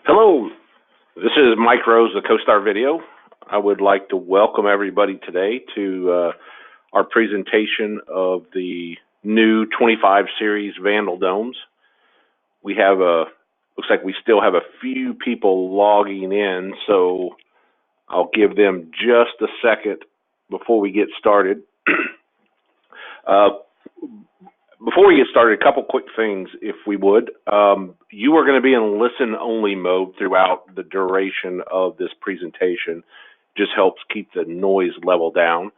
Hello, this is Mike Rose of CoStar Video. I would like to welcome everybody today to our presentation of the new 25 series Vandal Domes. We have looks like we still have a few people logging in, so I'll give them just a second before we get started. Before we get started, a couple quick things, if we would. You are going to be in listen-only mode throughout the duration of this presentation. Just helps keep the noise level down.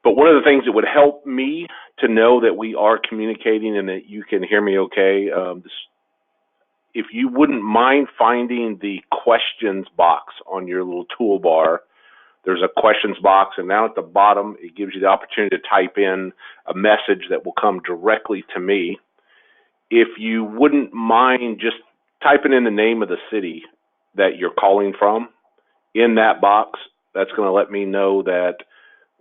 But one of the things that would help me to know that we are communicating and that you can hear me okay, if you wouldn't mind finding the questions box on your little toolbar. There's a questions box, and down at the bottom, it gives you the opportunity to type in a message that will come directly to me. If you wouldn't mind just typing in the name of the city that you're calling from in that box, that's going to let me know that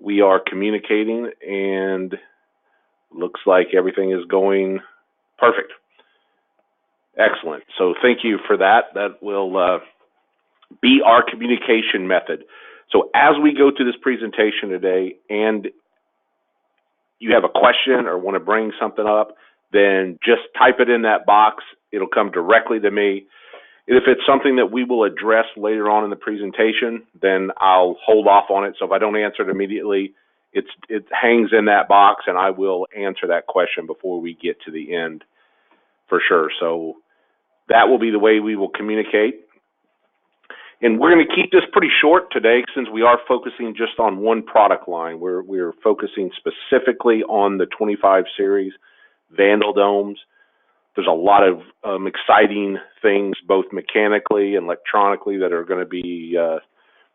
we are communicating, and looks like everything is going perfect. Excellent. So thank you for that. That will be our communication method. So as we go through this presentation today and you have a question or want to bring something up, then just type it in that box. It'll come directly to me. If it's something that we will address later on in the presentation, then I'll hold off on it. So if I don't answer it immediately, it hangs in that box and I will answer that question before we get to the end for sure. So that will be the way we will communicate. And we're going to keep this pretty short today since we are focusing just on one product line. We're focusing specifically on the 25 series Vandal Domes. There's a lot of exciting things, both mechanically and electronically, that are going to be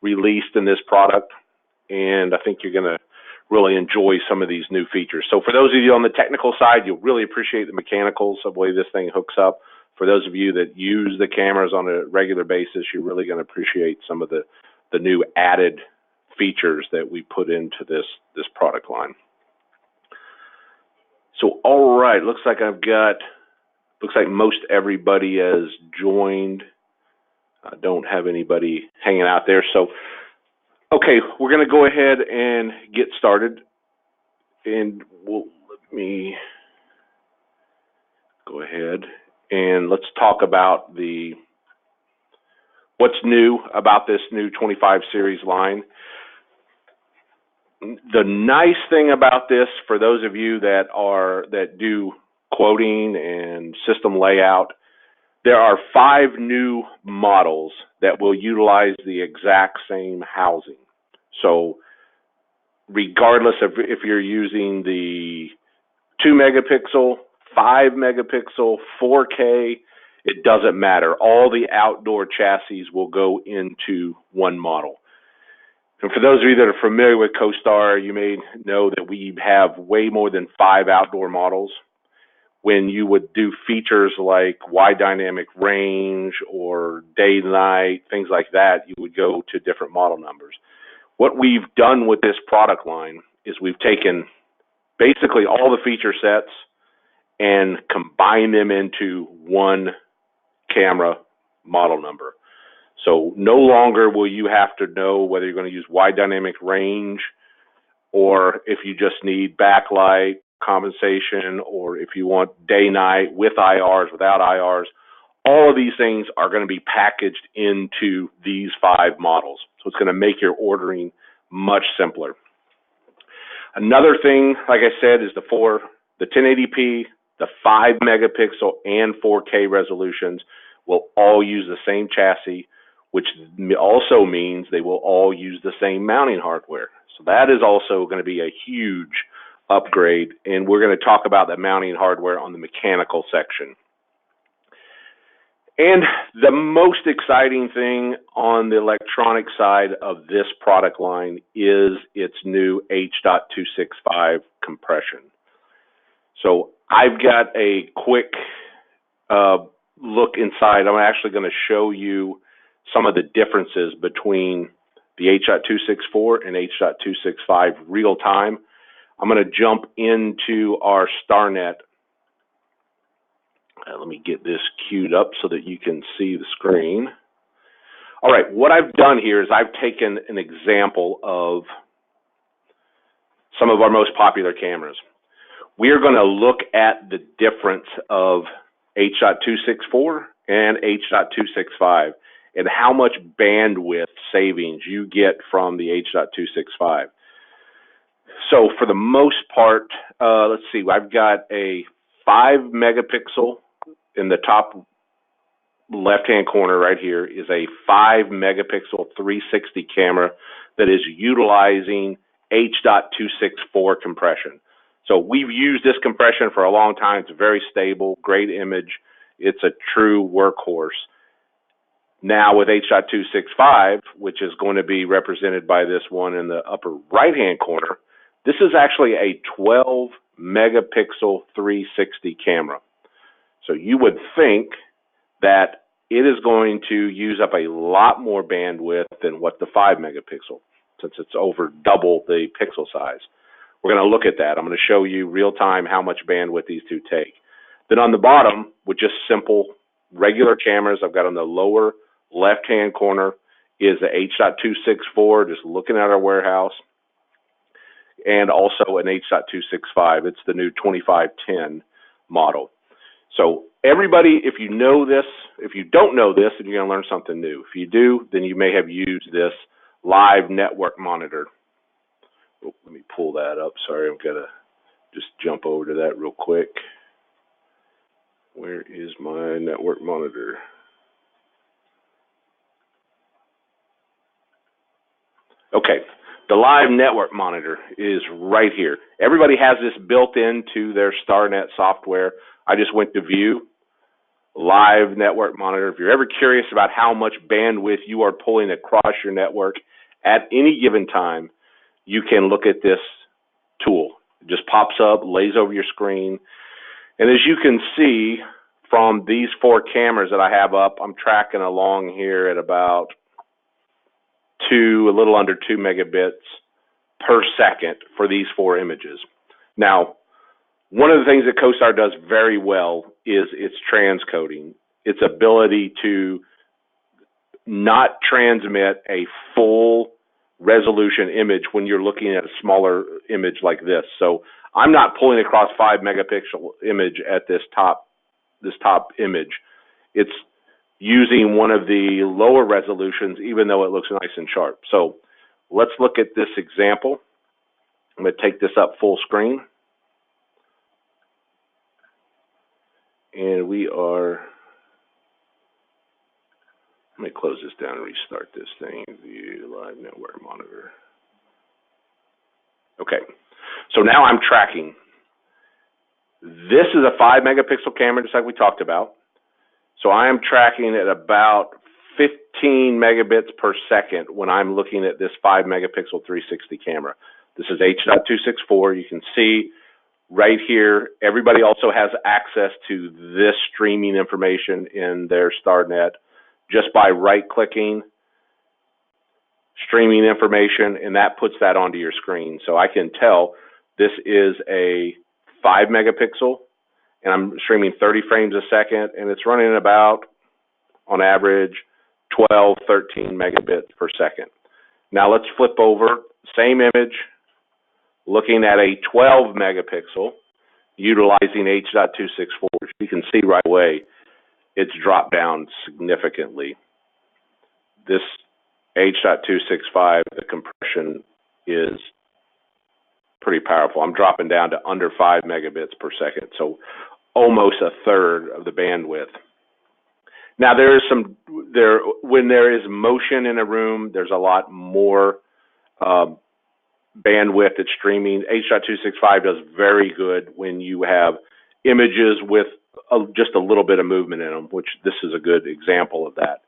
released in this product. And I think you're going to really enjoy some of these new features. So for those of you on the technical side, you'll really appreciate the mechanicals of the way this thing hooks up. For those of you that use the cameras on a regular basis, you're really going to appreciate some of the new added features that we put into this product line. So, all right, looks like most everybody has joined. I don't have anybody hanging out there. So, okay, we're going to go ahead and get started. And let me go ahead. And let's talk about what's new about this new 25 series line. The nice thing about this, for those of you that do quoting and system layout, there are 5 new models that will utilize the exact same housing. So regardless of if you're using the 2 megapixel, 5 megapixel, 4K, it doesn't matter. All the outdoor chassis will go into one model. And for those of you that are familiar with CoStar, you may know that we have way more than 5 outdoor models. When you would do features like wide dynamic range or day and night, things like that, you would go to different model numbers. What we've done with this product line is we've taken basically all the feature sets and combine them into one camera model number. So no longer will you have to know whether you're going to use wide dynamic range or if you just need backlight compensation or if you want day-night with IRs, without IRs. All of these things are going to be packaged into these 5 models. So it's going to make your ordering much simpler. Another thing, like I said, is the 1080p, the 5 megapixel and 4K resolutions will all use the same chassis, which also means they will all use the same mounting hardware. So that is also going to be a huge upgrade, and we're going to talk about the mounting hardware on the mechanical section. And the most exciting thing on the electronic side of this product line is its new H.265 compression. So I've got a quick look inside. I'm actually going to show you some of the differences between the H.264 and H.265 real time. I'm going to jump into our StarNet Let me get this queued up so that you can see the screen. All right, what I've done here is I've taken an example of some of our most popular cameras. We're going to look at the difference of H.264 and H.265 and how much bandwidth savings you get from the H.265. So for the most part, let's see, I've got a 5 megapixel in the top left-hand corner right here is a 5 megapixel 360 camera that is utilizing H.264 compression. So we've used this compression for a long time. It's very stable, great image. It's a true workhorse. Now with H.265, which is going to be represented by this one in the upper right-hand corner, this is actually a 12 megapixel 360 camera. So you would think that it is going to use up a lot more bandwidth than what the 5 megapixel, since it's over double the pixel size. We're going to look at that. I'm going to show you real time how much bandwidth these two take. Then on the bottom, with just simple regular cameras, I've got on the lower left-hand corner is the H.264, just looking at our warehouse, and also an H.265. It's the new 2510 model. So everybody, if you know this, if you don't know this, then you're going to learn something new. If you do, then you may have used this live network monitor. Oh, let me pull that up. Sorry, I'm going to just jump over to that real quick. Where is my network monitor? Okay, the live network monitor is right here. Everybody has this built into their StarNet software. I just went to view, live network monitor. If you're ever curious about how much bandwidth you are pulling across your network at any given time, you can look at this tool. It just pops up, lays over your screen. And as you can see from these 4 cameras that I have up, I'm tracking along here at about a little under 2 megabits per second for these 4 images. Now, one of the things that CoStar does very well is its transcoding, its ability to not transmit a full resolution image when you're looking at a smaller image like this. So I'm not pulling across 5 megapixel image at this top image. It's using one of the lower resolutions, even though it looks nice and sharp. So let's look at this example. I'm going to take this up full screen. And we are, let me close this down and restart this thing, view live network monitor. Okay, so now I'm tracking. This is a 5 megapixel camera, just like we talked about. So I am tracking at about 15 megabits per second when I'm looking at this 5 megapixel 360 camera. This is H.264. You can see right here, everybody also has access to this streaming information in their StarNet just by right-clicking, streaming information, and that puts that onto your screen. So I can tell this is a 5 megapixel, and I'm streaming 30 frames a second, and it's running about, on average, 12, 13 megabits per second. Now let's flip over, same image, looking at a 12 megapixel, utilizing H.264. You can see right away it's dropped down significantly. This H.265, the compression is pretty powerful. I'm dropping down to under 5 megabits per second, so almost a third of the bandwidth. Now when there is motion in a room, there's a lot more bandwidth that's streaming. H.265 does very good when you have images with just a little bit of movement in them, which this is a good example of that.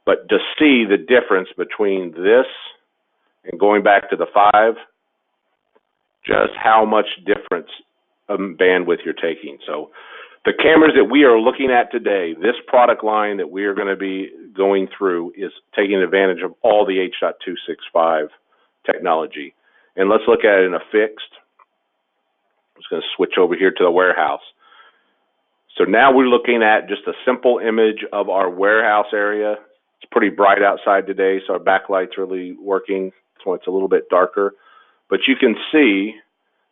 But to see the difference between this and going back to the 5, just how much difference of bandwidth you're taking. So the cameras that we are looking at today, this product line that we are going to be going through is taking advantage of all the H.265 technology. And let's look at it in a fixed. I'm just going to switch over here to the warehouse. So now we're looking at just a simple image of our warehouse area. It's pretty bright outside today, so our backlight's really working, so it's a little bit darker. But you can see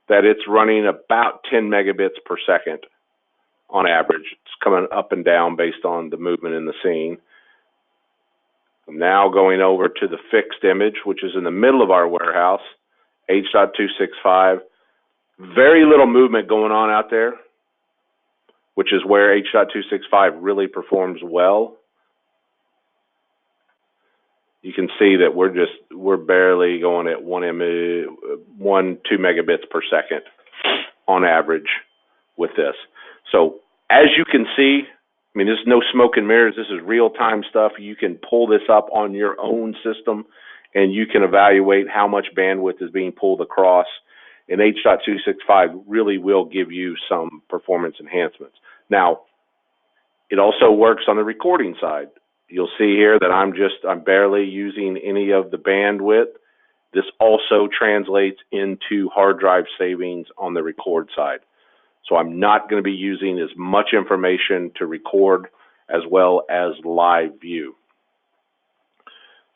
that it's running about 10 megabits per second on average. It's coming up and down based on the movement in the scene. I'm now going over to the fixed image, which is in the middle of our warehouse, H.265. Very little movement going on out there, which is where H.265 really performs well. You can see that we're barely going at 2 megabits per second on average with this. So as you can see, I mean, there's no smoke and mirrors. This is real-time stuff. You can pull this up on your own system, and you can evaluate how much bandwidth is being pulled across. And H.265 really will give you some performance enhancements. Now, it also works on the recording side. You'll see here that I'm barely using any of the bandwidth. This also translates into hard drive savings on the record side. So I'm not going to be using as much information to record as well as live view.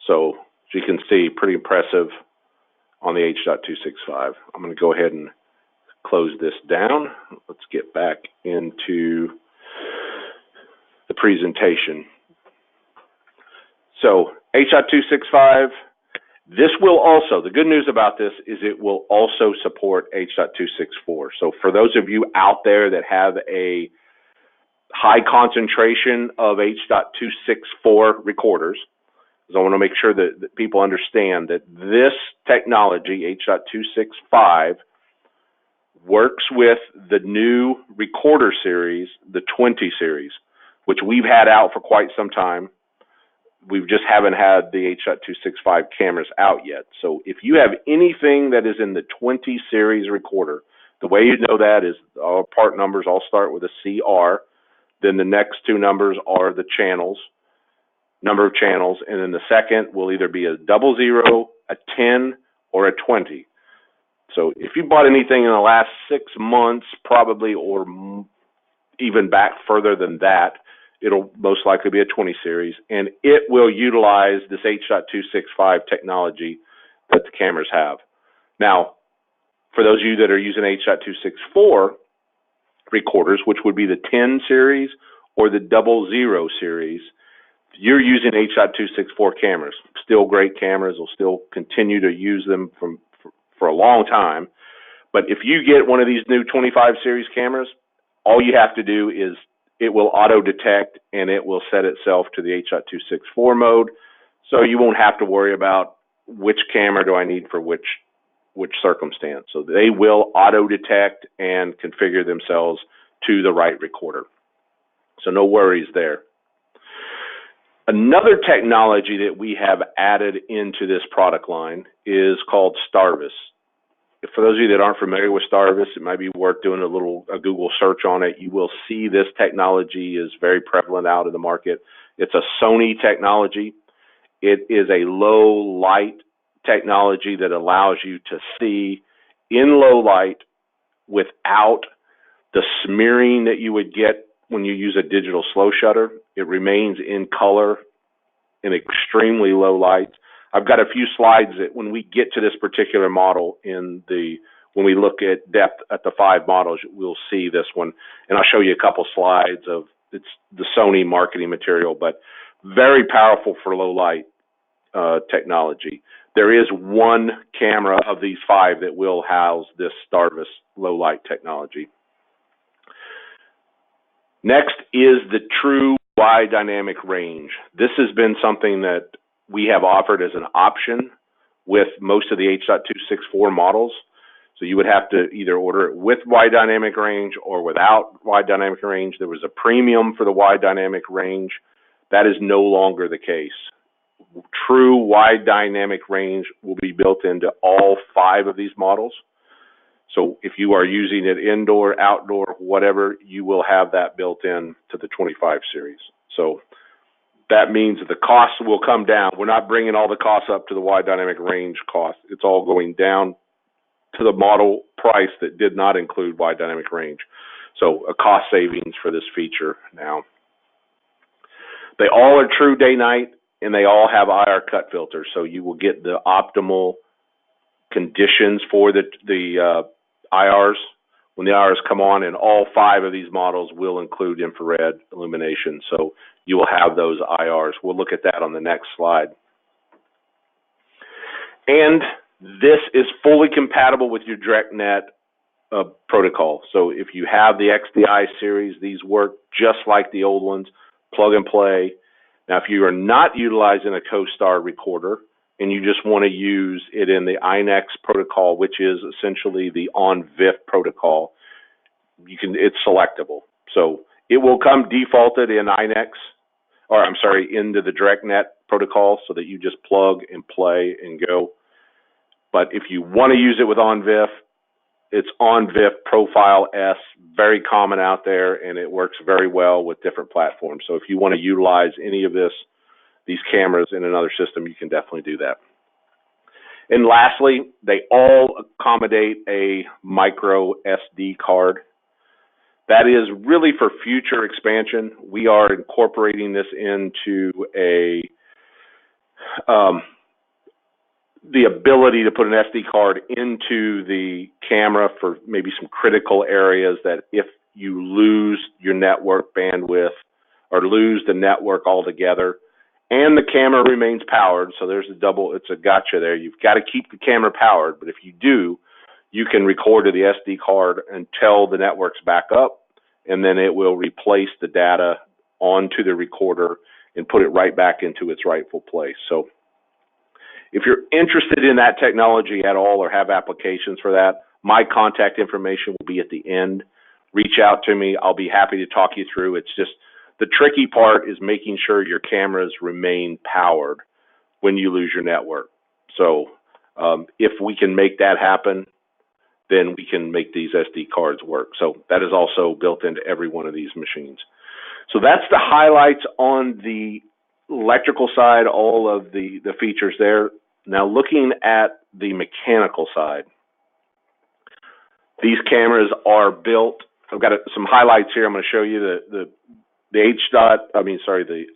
So as you can see, pretty impressive on the H.265. I'm going to go ahead and close this down. Let's get back into the presentation. So H.265, this will also, the good news about this is it will also support H.264. So for those of you out there that have a high concentration of H.264 recorders, because I want to make sure that people understand that this technology, H.265, works with the new recorder series, the 20 series, which we've had out for quite some time. We just haven't had the H.265 cameras out yet. So if you have anything that is in the 20 series recorder, the way you know that is our part numbers all start with a CR. Then the next two numbers are the channels, number of channels, and then the second will either be a 00, a 10, or a 20. So if you bought anything in the last 6 months, probably, or even back further than that, it'll most likely be a 20 series, and it will utilize this H.265 technology that the cameras have. Now, for those of you that are using H.264 recorders, which would be the 10 series or the 00 series, you're using H.264 cameras. Still great cameras. We'll still continue to use them for a long time. But if you get one of these new 25 series cameras, all you have to do is it will auto detect and it will set itself to the H.264 mode. So you won't have to worry about which camera do I need for which circumstance. So they will auto detect and configure themselves to the right recorder. So no worries there. Another technology that we have added into this product line is called Starvis. For those of you that aren't familiar with Starvis, it might be worth doing a Google search on it. You will see this technology is very prevalent out in the market. It's a Sony technology. It is a low light technology that allows you to see in low light without the smearing that you would get when you use a digital slow shutter. It remains in color in extremely low light. I've got a few slides that when we get to this particular model when we look at depth at the 5 models, we'll see this one. And I'll show you a couple slides of it's the Sony marketing material, but very powerful for low light technology. There is one camera of these 5 that will house this Starvis low light technology. Next is the true wide dynamic range. This has been something that we have offered as an option with most of the H.264 models. So you would have to either order it with wide dynamic range or without wide dynamic range. There was a premium for the wide dynamic range. That is no longer the case. True wide dynamic range will be built into all 5 of these models. So if you are using it indoor, outdoor, whatever, you will have that built in to the 25 series. So that means that the costs will come down. We're not bringing all the costs up to the wide dynamic range cost. It's all going down to the model price that did not include wide dynamic range. So a cost savings for this feature now. They all are true day-night, and they all have IR cut filters, so you will get the optimal conditions for the IRs when the IRs come on, and all 5 of these models will include infrared illumination, so you will have those IRs. We'll look at that on the next slide. And this is fully compatible with your DirectNet protocol. So if you have the XDI series, these work just like the old ones, plug and play. Now, if you are not utilizing a CoStar recorder and you just want to use it in the INEX protocol, which is essentially the on-VIF protocol, it's selectable. So it will come defaulted in INEX, or I'm sorry, into the DirectNet protocol, so that you just plug and play and go. But if you want to use it with on-VIF, it's on-VIF Profile S, very common out there, and it works very well with different platforms. So if you want to utilize any of these cameras in another system, you can definitely do that. And lastly, they all accommodate a micro SD card. That is really for future expansion. We are incorporating this into the ability to put an SD card into the camera for maybe some critical areas that if you lose your network bandwidth or lose the network altogether and the camera remains powered, so there's it's a gotcha there. You've got to keep the camera powered, but if you do, you can record to the SD card until the network's back up, and then it will replace the data onto the recorder and put it right back into its rightful place. So if you're interested in that technology at all or have applications for that, my contact information will be at the end. Reach out to me. I'll be happy to talk you through. It's just the tricky part is making sure your cameras remain powered when you lose your network. So if we can make that happen, then we can make these SD cards work. So that is also built into every one of these machines. So that's the highlights on the electrical side, all of the features there. Now looking at the mechanical side, these cameras are built, I've got some highlights here. I'm going to show you the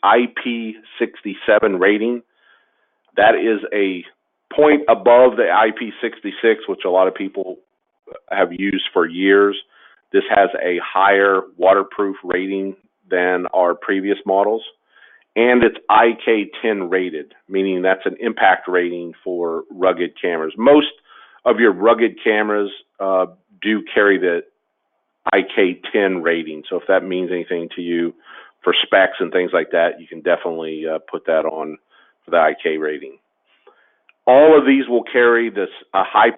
IP67 rating. That is a point above the IP66, which a lot of people have used for years. This has a higher waterproof rating than our previous models. And it's IK10 rated, meaning that's an impact rating for rugged cameras. Most of your rugged cameras do carry the IK10 rating. So if that means anything to you for specs and things like that, you can definitely put that on for the IK rating. All of these will carry this high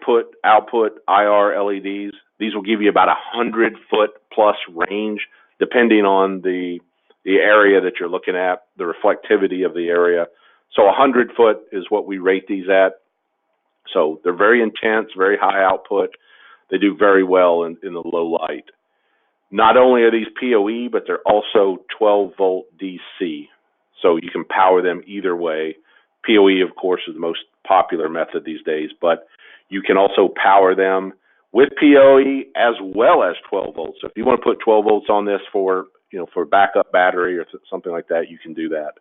output IR LEDs. These will give you about 100-foot plus range, depending on the area that you're looking at, the reflectivity of the area. So 100-foot is what we rate these at. So they're very intense, very high output. They do very well in the low light. Not only are these PoE, but they're also 12-volt DC. So you can power them either way. PoE, of course, is the most popular method these days, but you can also power them with PoE as well as 12 volts. So if you want to put 12 volts on this for backup battery or something like that, you can do that.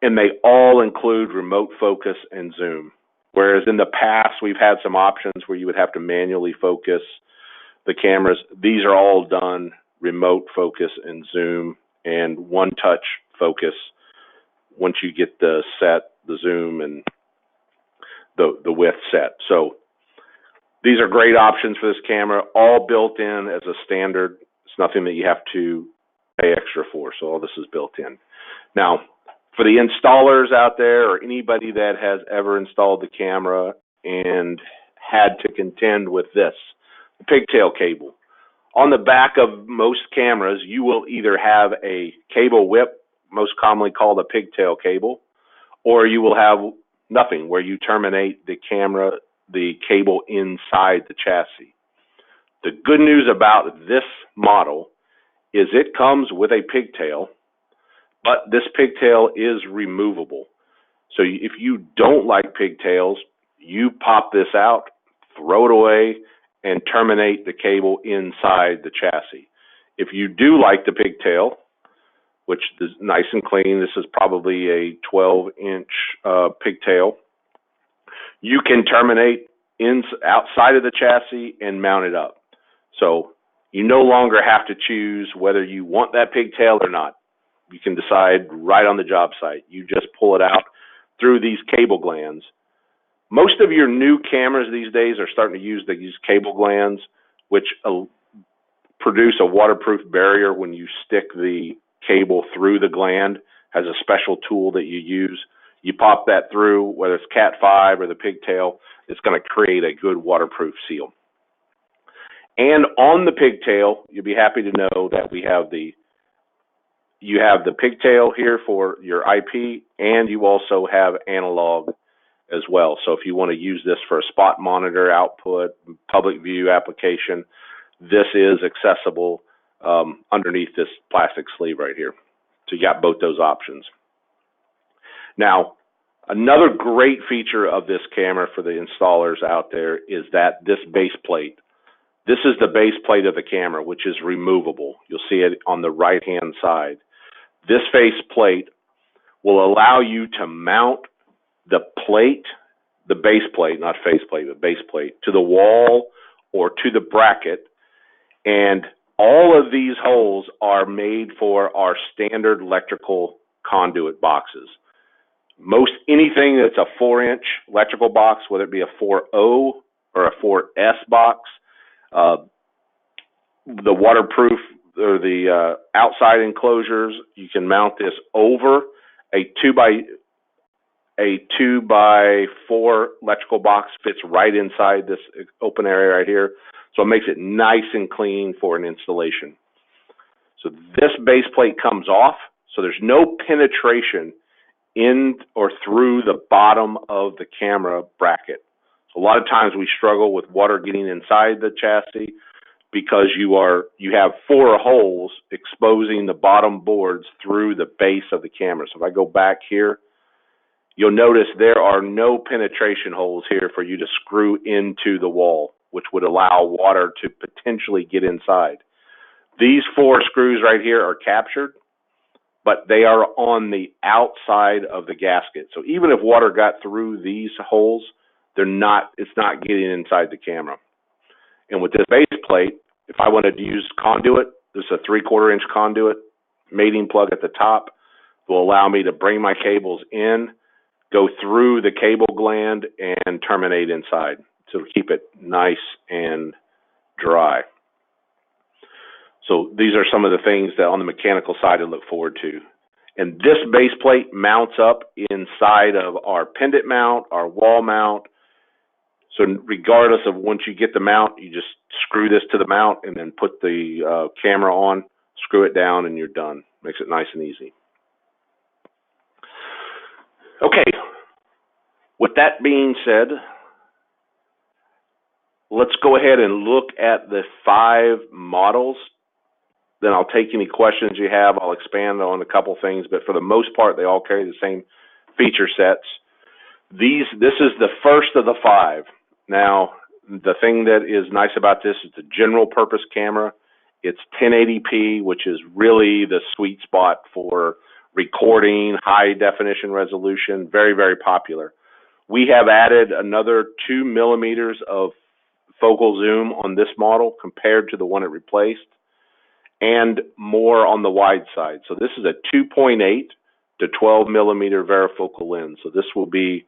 And they all include remote focus and zoom. Whereas in the past, we've had some options where you would have to manually focus the cameras. These are all done remote focus and zoom and one-touch focus once you get the zoom and the width set. So these are great options for this camera, all built in as a standard. It's nothing that you have to pay extra for, so all this is built in. Now, for the installers out there or anybody that has ever installed the camera and had to contend with this, the pigtail cable. On the back of most cameras, you will either have a cable whip, most commonly called a pigtail cable, or you will have nothing, where you terminate the cable inside the chassis. The good news about this model is it comes with a pigtail, but this pigtail is removable. So if you don't like pigtails, you pop this out, throw it away, and terminate the cable inside the chassis. If you do like the pigtail, which is nice and clean, this is probably a 12-inch pigtail, you can terminate outside of the chassis and mount it up. So you no longer have to choose whether you want that pigtail or not. You can decide right on the job site. You just pull it out through these cable glands. Most of your new cameras these days are starting to use these cable glands, which produce a waterproof barrier when you stick the cable through the gland. Has a special tool that you use. You pop that through, whether it's Cat 5 or the pigtail, it's going to create a good waterproof seal. And on the pigtail, you'll be happy to know that you have the pigtail here for your IP, and you also have analog as well. So if you want to use this for a spot monitor output, public view application, this is accessible underneath this plastic sleeve right here. So you got both those options. Now, another great feature of this camera for the installers out there is that this base plate. This is the base plate of the camera, which is removable. You'll see it on the right-hand side. This face plate will allow you to mount the plate, the base plate, not face plate, but base plate, to the wall or to the bracket. And all of these holes are made for our standard electrical conduit boxes. Most anything that's a 4-inch electrical box, whether it be a 4.0 or a 4S box, the waterproof or the outside enclosures, you can mount this over a 2x4 electrical box, fits right inside this open area right here. So it makes it nice and clean for an installation. So this base plate comes off, so there's no penetration in or through the bottom of the camera bracket. So a lot of times we struggle with water getting inside the chassis because you have 4 holes exposing the bottom boards through the base of the camera. So if I go back here, you'll notice there are no penetration holes here for you to screw into the wall, which would allow water to potentially get inside. These 4 screws right here are captured, but they are on the outside of the gasket. So even if water got through these holes, it's not getting inside the camera. And with this base plate, if I wanted to use conduit, this is a 3/4 inch conduit, mating plug at the top, will allow me to bring my cables in, go through the cable gland, and terminate inside to keep it nice and dry. So these are some of the things that on the mechanical side to look forward to. And this base plate mounts up inside of our pendant mount, our wall mount. So regardless of once you get the mount, you just screw this to the mount and then put the camera on, screw it down, and you're done. Makes it nice and easy. Okay, with that being said, let's go ahead and look at the 5 models. Then I'll take any questions you have. I'll expand on a couple things, but for the most part, they all carry the same feature sets. This is the first of the 5. Now, the thing that is nice about this is the general purpose camera. It's 1080p, which is really the sweet spot for recording, high definition resolution, very, very popular. We have added another 2 millimeters of focal zoom on this model compared to the one it replaced, and more on the wide side. So this is a 2.8 to 12 millimeter varifocal lens. So this will be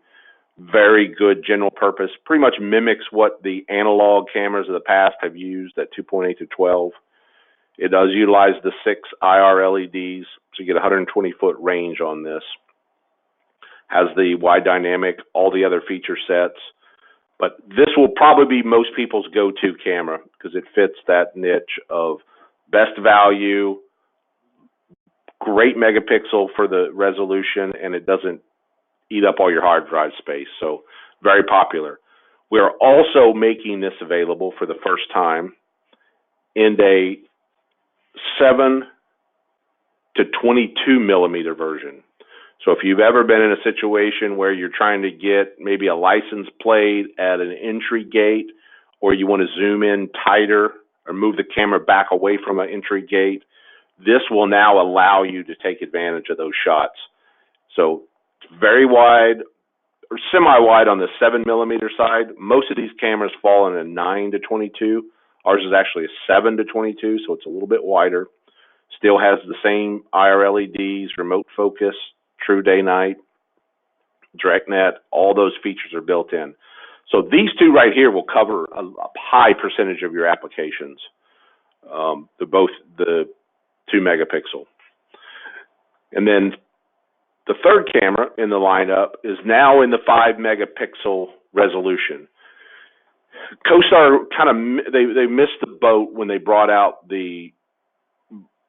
very good general purpose, pretty much mimics what the analog cameras of the past have used at 2.8 to 12. It does utilize the 6 IR LEDs, so you get 120-foot range on this. Has the wide dynamic, all the other feature sets, but this will probably be most people's go-to camera because it fits that niche of best value, great megapixel for the resolution, and it doesn't eat up all your hard drive space. So very popular. We're also making this available for the first time in a 7 to 22 millimeter version. So if you've ever been in a situation where you're trying to get maybe a license plate at an entry gate, or you want to zoom in tighter or move the camera back away from an entry gate, this will now allow you to take advantage of those shots. So it's very wide or semi-wide on the 7mm side. Most of these cameras fall in a 9 to 22. Ours is actually a 7 to 22, so it's a little bit wider. Still has the same IR LEDs, remote focus, true day-night, direct net. All those features are built in. So these two right here will cover a high percentage of your applications. They're both the 2 megapixel. And then the third camera in the lineup is now in the 5 megapixel resolution. CoStar kind of they missed the boat when they brought out the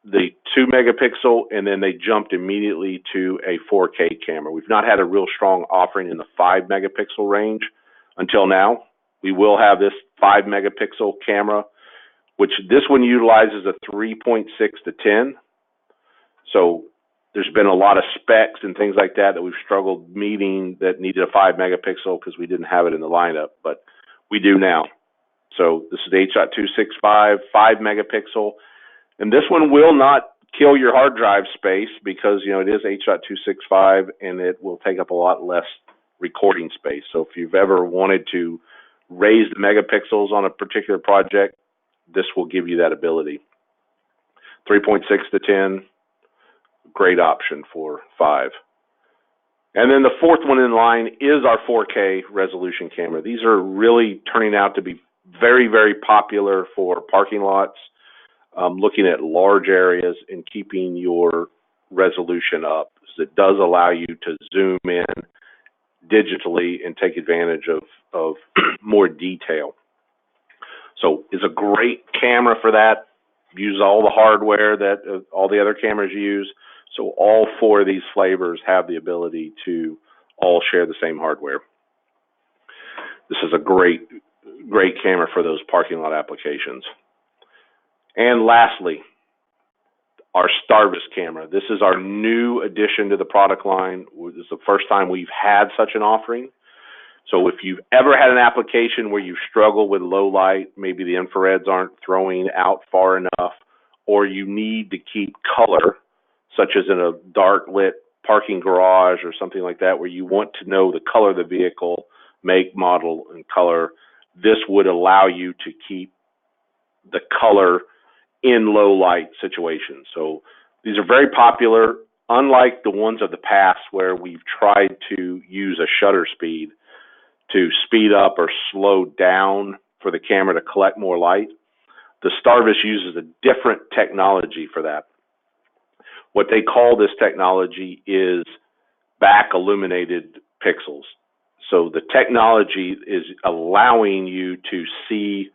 2 megapixel, and then they jumped immediately to a 4K camera. We've not had a real strong offering in the 5 megapixel range until now. We will have this 5 megapixel camera, which this one utilizes a 3.6 to 10. So there's been a lot of specs and things like that we've struggled meeting that needed a 5 megapixel because we didn't have it in the lineup, but we do now. So this is the H.265 5 megapixel, and this one will not kill your hard drive space because, you know, it is H.265 and it will take up a lot less recording space. So if you've ever wanted to raise the megapixels on a particular project, this will give you that ability. 3.6 to 10, great option for 5. And then the fourth one in line is our 4K resolution camera. These are really turning out to be very, very popular for parking lots, looking at large areas and keeping your resolution up. So it does allow you to zoom in digitally and take advantage of more detail. So it's a great camera for that. Use all the hardware that all the other cameras use. So all 4 of these flavors have the ability to all share the same hardware. This is a great camera for those parking lot applications. And lastly, our Starvis camera. This is our new addition to the product line. This is the first time we've had such an offering. So if you've ever had an application where you struggle with low light, maybe the infrareds aren't throwing out far enough, or you need to keep color, such as in a dark lit parking garage or something like that, where you want to know the color of the vehicle, make, model, and color, this would allow you to keep the color in low light situations. So these are very popular, unlike the ones of the past where we've tried to use a shutter speed to speed up or slow down for the camera to collect more light. The Starvis uses a different technology for that. What they call this technology is back illuminated pixels. So the technology is allowing you to see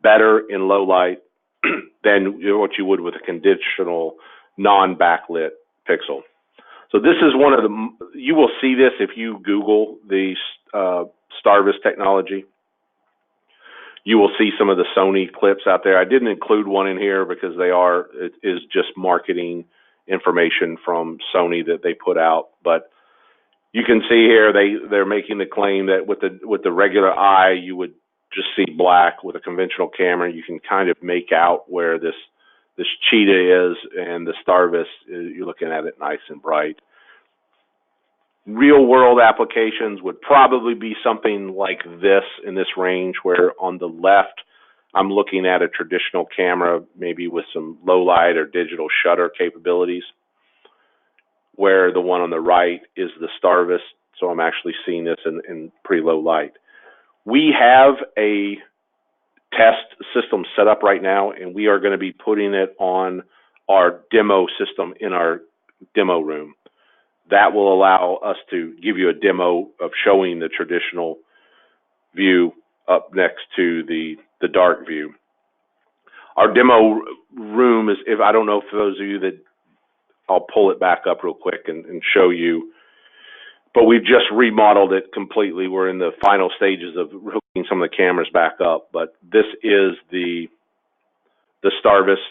better in low light than what you would with a conventional non-backlit pixel. So this is one of the, you will see this if you Google the Starvis technology. You will see some of the Sony clips out there. I didn't include one in here because it is just marketing information from Sony that they put out. But you can see here they're making the claim that with the regular eye you would just see black. With a conventional camera you can kind of make out where this cheetah is, and the Starvis, you're looking at it nice and bright. Real world applications would probably be something like this in this range, where on the left I'm looking at a traditional camera, maybe with some low light or digital shutter capabilities, where the one on the right is the Starvis. So I'm actually seeing this in pretty low light. We have a test system set up right now, and we are going to be putting it on our demo system in our demo room. That will allow us to give you a demo of showing the traditional view up next to the dark view. Our demo room is, if I don't know, for those of you that, I'll pull it back up real quick and show you, but we've just remodeled it completely. We're in the final stages of hooking some of the cameras back up, but this is the Starvis.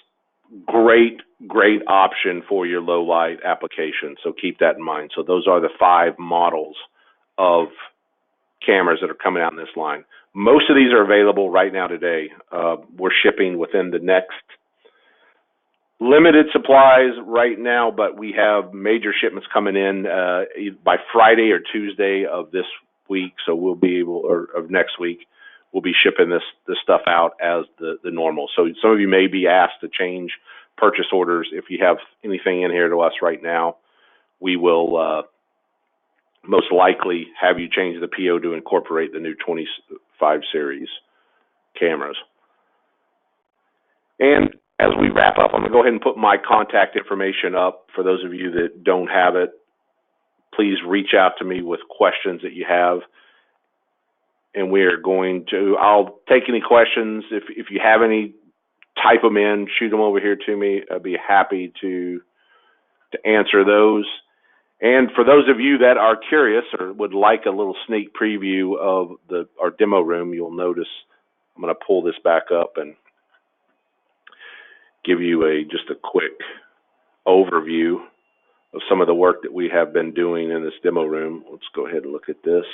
Great option for your low light application. So keep that in mind. So those are the 5 models of cameras that are coming out in this line. Most of these are available right now today. We're shipping within the next limited supplies right now, but we have major shipments coming in by Friday or Tuesday of this week. So we'll be able, or of next week, we'll be shipping this stuff out as the normal. So some of you may be asked to change purchase orders. If you have anything in here to us right now, we will most likely have you change the PO to incorporate the new 25 series cameras. And as we wrap up, I'm going to go ahead and put my contact information up. For those of you that don't have it, please reach out to me with questions that you have. And we're going to, I'll take any questions. If you have any, type them in, shoot them over here to me. I'd be happy to answer those. And for those of you that are curious or would like a little sneak preview of our demo room, you'll notice I'm going to pull this back up and give you just a quick overview of some of the work that we have been doing in this demo room. Let's go ahead and look at this.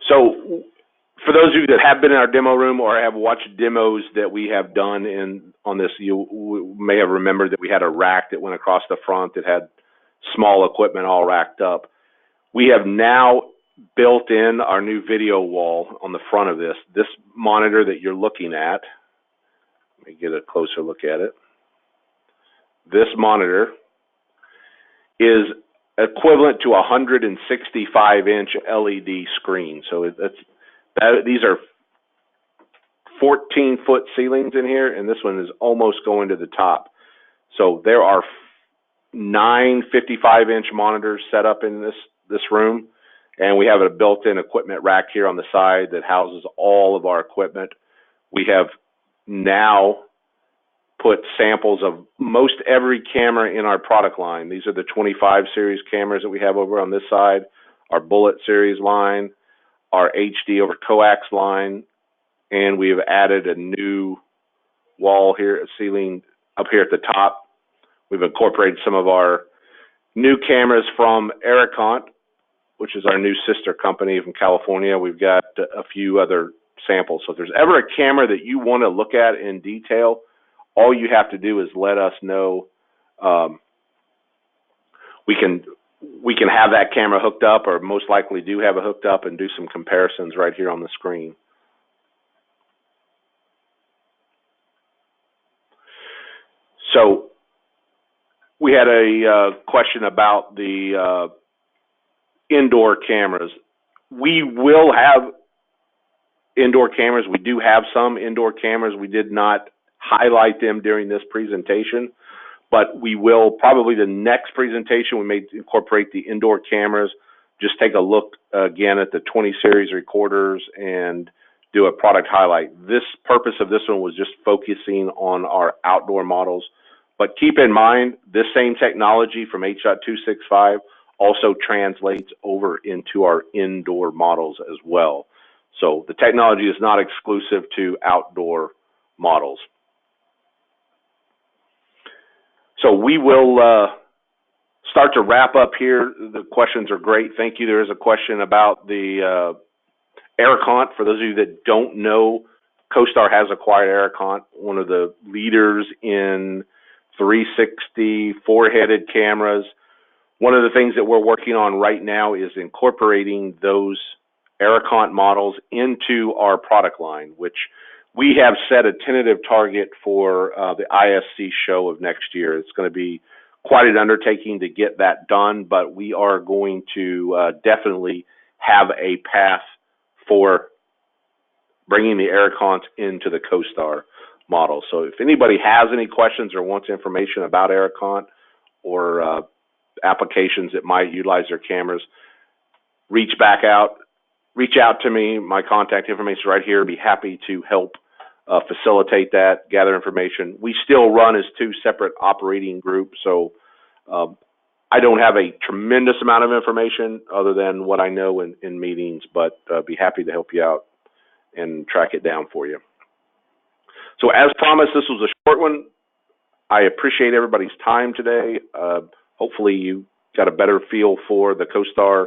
So for those of you that have been in our demo room or have watched demos that we have done on this, you may have remembered that we had a rack that went across the front that had small equipment all racked up. We have now built in our new video wall on the front of this. This monitor that you're looking at, let me get a closer look at it. This monitor is equivalent to a 165-inch LED screen. So these are 14-foot ceilings in here, and this one is almost going to the top. So there are 9 55-inch monitors set up in this room, and we have a built-in equipment rack here on the side that houses all of our equipment. We have now put samples of most every camera in our product line. These are the 25 series cameras that we have over on this side, our Bullet series line, our HD over coax line, and we have added a new wall here, a ceiling up here at the top. We've incorporated some of our new cameras from Aerocont, which is our new sister company from California. We've got a few other samples. So if there's ever a camera that you want to look at in detail, all you have to do is let us know. We can have that camera hooked up, or most likely do have it hooked up, and do some comparisons right here on the screen. So we had a question about the indoor cameras. We will have indoor cameras. We do have some indoor cameras. We did not highlight them during this presentation, but we will probably the next presentation, we may incorporate the indoor cameras. Just take a look again at the 20 series recorders and do a product highlight. This purpose of this one was just focusing on our outdoor models. But keep in mind, this same technology from H.265 also translates over into our indoor models as well. So the technology is not exclusive to outdoor models. So we will start to wrap up here. The questions are great. Thank you. There is a question about the Aerocont. For those of you that don't know, CoStar has acquired Aerocont, one of the leaders in 360 four-headed cameras. One of the things that we're working on right now is incorporating those Aerocont models into our product line, which we have set a tentative target for the ISC show of next year. It's going to be quite an undertaking to get that done, but we are going to definitely have a path for bringing the Aerocont into the CoStar model. So if anybody has any questions or wants information about Aerocont or applications that might utilize their cameras, reach out to me. My contact information is right here. I'd be happy to help facilitate that, gather information. We still run as two separate operating groups, so I don't have a tremendous amount of information other than what I know in meetings, but be happy to help you out and track it down for you. So as promised, this was a short one. I appreciate everybody's time today. Hopefully you got a better feel for the CoStar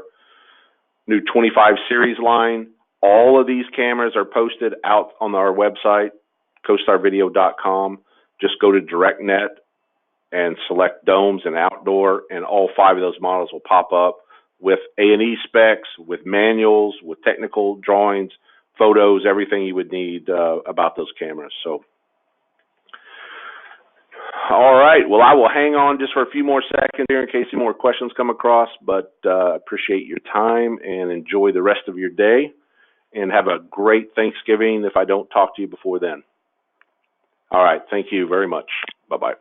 new 25 series line. All of these cameras are posted out on our website, CoStarVideo.com. Just go to DirectNet and select domes and outdoor, and all 5 of those models will pop up with A&E specs, with manuals, with technical drawings, photos, everything you would need about those cameras. So, all right. Well, I will hang on just for a few more seconds here in case any more questions come across, but appreciate your time and enjoy the rest of your day, and have a great Thanksgiving if I don't talk to you before then. All right. Thank you very much. Bye-bye.